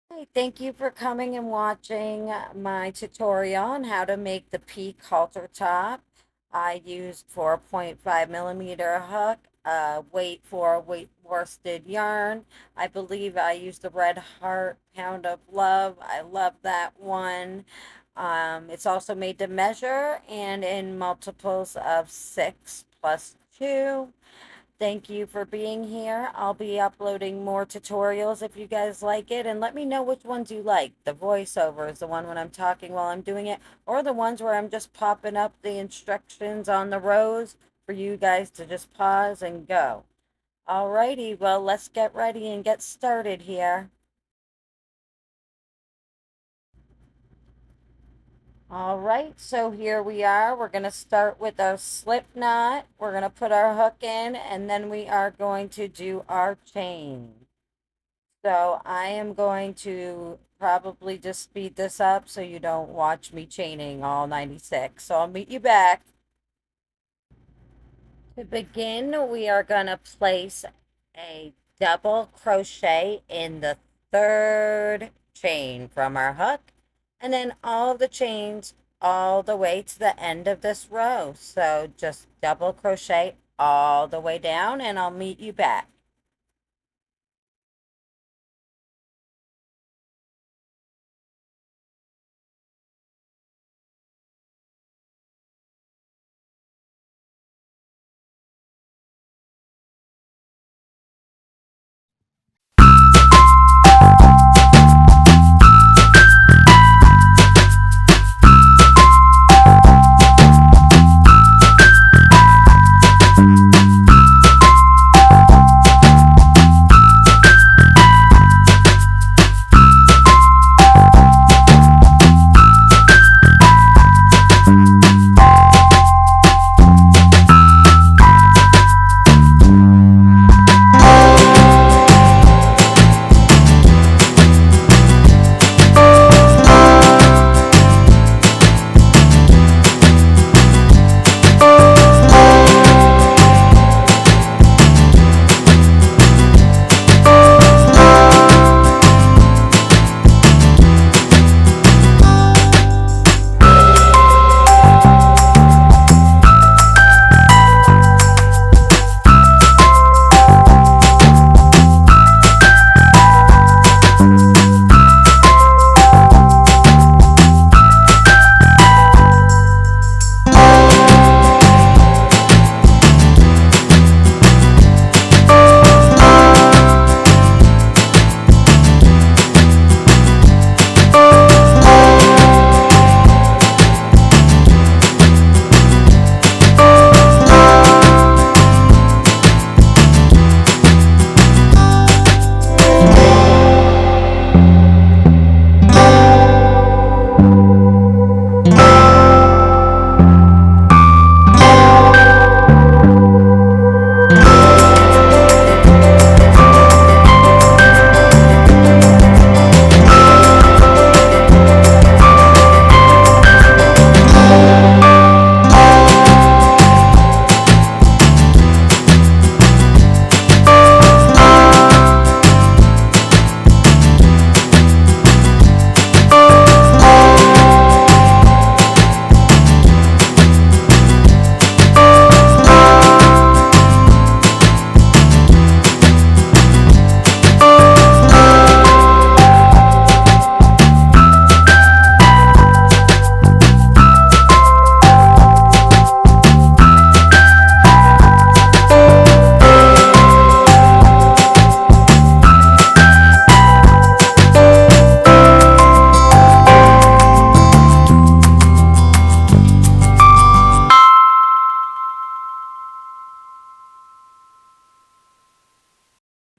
Hey, thank you for coming and watching my tutorial on how to make the Peak Halter top. I used 4.5 millimeter hook, weight worsted yarn. I believe I used the Red Heart Pound of Love. I love that one. It's also made to measure and in multiples of 6 plus 2. Thank you for being here. I'll be uploading more tutorials if you guys like it, and let me know which ones you like. The voiceover is the one when I'm talking while I'm doing it, or the ones where I'm just popping up the instructions on the rows for you guys to just pause and go. Alrighty, well, let's get ready and get started here. All right, so here we are. We're going to start with our slip knot. We're going to put our hook in, and then we are going to do our chain. So I am going to probably just speed this up so you don't watch me chaining all 96. So I'll meet you back. To begin, we are going to place a double crochet in the third chain from our hook, and then all the chains all the way to the end of this row. So just double crochet all the way down, and I'll meet you back.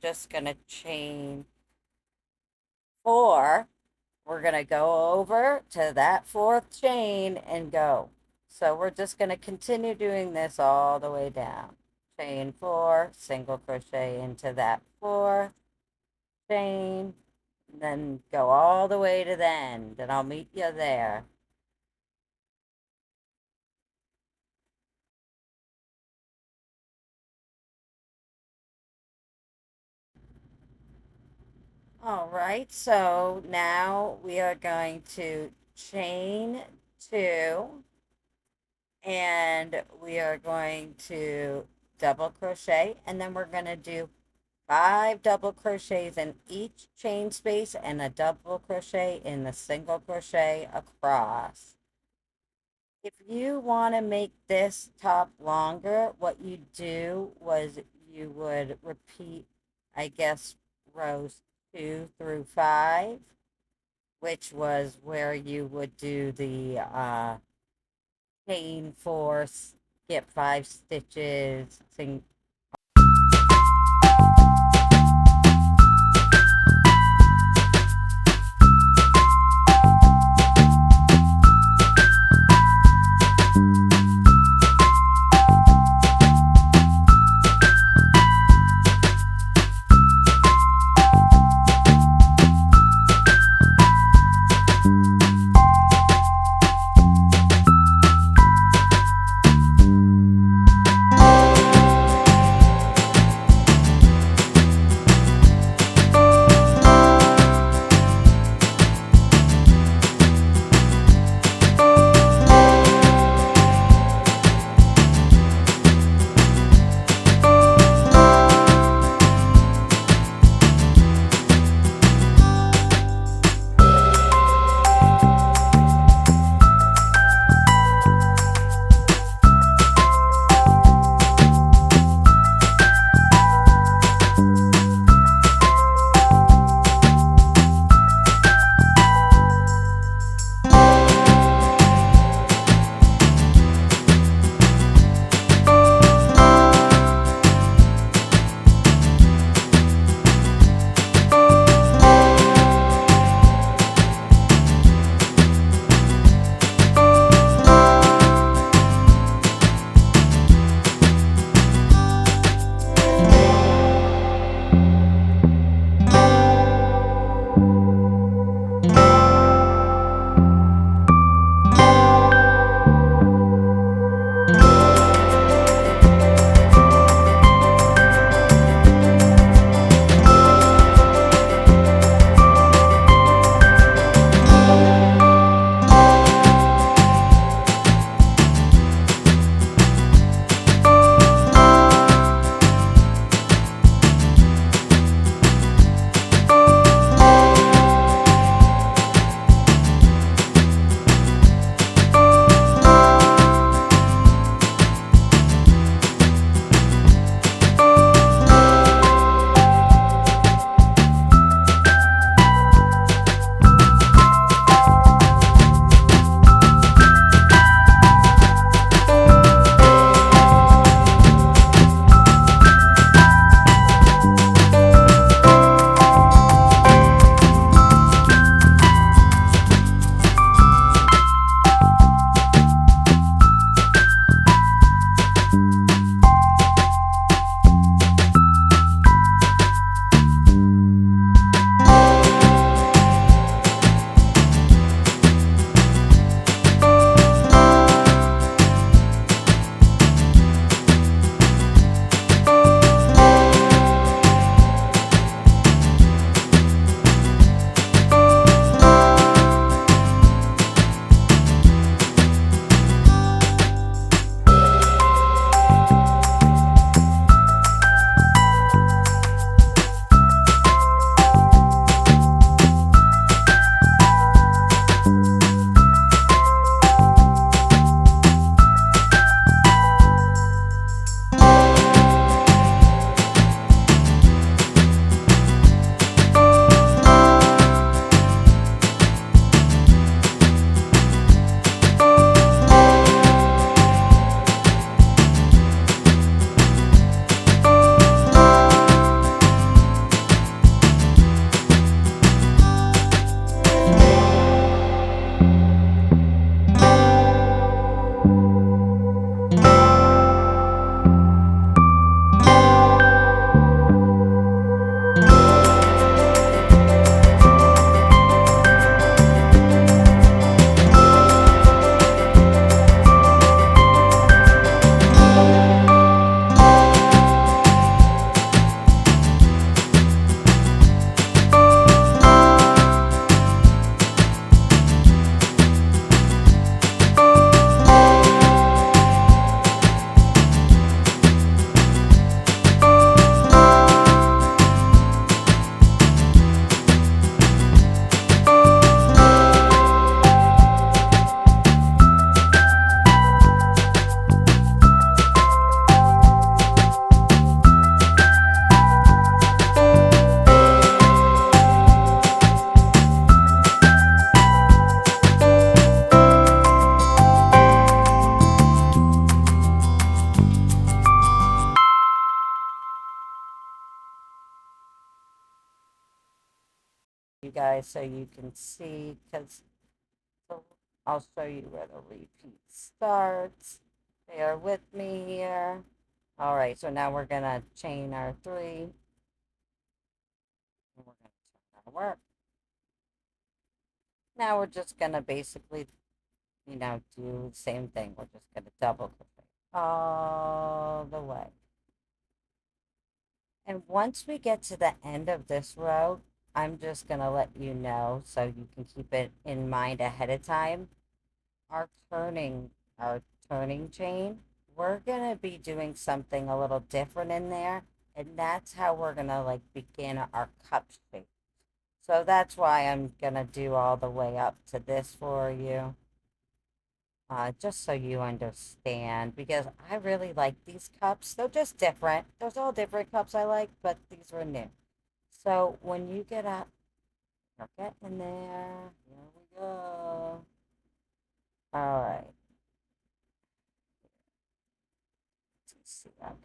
Just going to chain 4. We're going to go over to that fourth chain and go. So we're just going to continue doing this all the way down. Chain 4, single crochet into that fourth chain, and then go all the way to the end, and I'll meet you there. All right, so now we are going to chain two, and we are going to double crochet, and then we're going to do 5 double crochets in each chain space and a double crochet in the single crochet across. If you want to make this top longer, what you do was you would repeat, I guess, rows 2 through 5, which was where you would do the chain 4, skip 5 stitches, you guys so you can see, because I'll show you where the repeat starts. Bear with me here. All right, so now we're gonna chain our three, and we're gonna turn our work. Now we're just gonna basically, do the same thing. We're just gonna double crochet all the way. And once we get to the end of this row, I'm just gonna let you know so you can keep it in mind ahead of time. Our turning, our turning chain, we're gonna be doing something a little different in there, and that's how we're gonna like begin our cup shape. So that's why I'm gonna do all the way up to this for you. Just so you understand, because I really like these cups. They're just different. There's all different cups I like, but these were new. So when you get up, you're getting there. Here we go. All right. Let's see. Okay.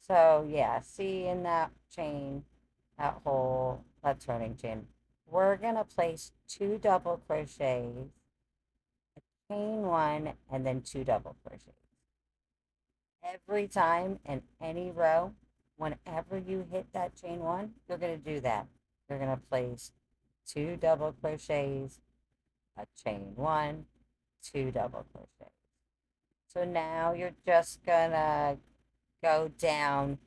So yeah, see in that chain, that whole, that turning chain, we're gonna place two double crochets, chain one, and then two double crochets. Every time in any row, whenever you hit that chain one, you're going to do that. You're going to place two double crochets, a chain one, two double crochets. So now you're just going to go down